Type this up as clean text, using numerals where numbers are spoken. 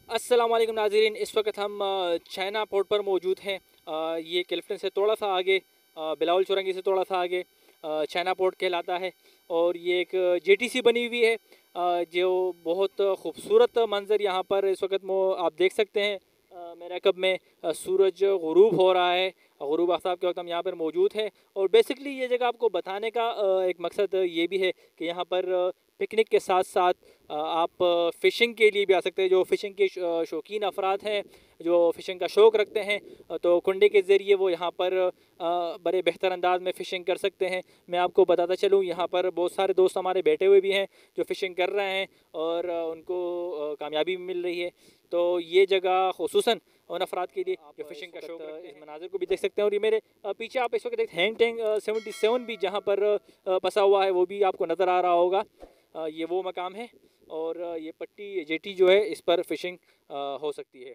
अस्सलाम वालेकुम नाज़रीन। इस वक्त हम चाइना पोर्ट पर मौजूद हैं। ये क्लिफ्टन से थोड़ा सा आगे, बिलावल चौरंगी से थोड़ा सा आगे चाइना पोर्ट कहलाता है। और ये एक जेटीसी बनी हुई है, जो बहुत खूबसूरत मंज़र यहाँ पर इस वक्त आप देख सकते हैं। मेरे कब में सूरज गुरूब हो रहा है। गुरूब आफ्ताब के वक्त हम यहाँ पर मौजूद हैं। और बेसिकली ये जगह आपको बताने का एक मकसद ये भी है कि यहाँ पर पिकनिक के साथ साथ आप फ़िशिंग के लिए भी आ सकते हैं। जो फ़िशिंग के शौकीन अफराद हैं, जो फ़िशिंग का शौक़ रखते हैं, तो कुंडे के ज़रिए वो यहाँ पर बड़े बेहतर अंदाज में फ़िशिंग कर सकते हैं। मैं आपको बताता चलूँ, यहाँ पर बहुत सारे दोस्त हमारे बैठे हुए भी हैं जो फ़िशिंग कर रहे हैं और उनको कामयाबी भी मिल रही है। तो ये जगह ख़ुसूसन उन अफराद के लिए जो फ़िशिंग का शौक़ रखते हैं, इस मनाज़िर को भी देख सकते हैं। और ये मेरे पीछे आप इस वक्त एक हैंग टैंक 77 भी जहाँ पर बसा हुआ है, वो भी आपको नज़र आ रहा होगा। ये वो मकाम है और ये पट्टी जेटी जो है, इस पर फ़िशिंग हो सकती है।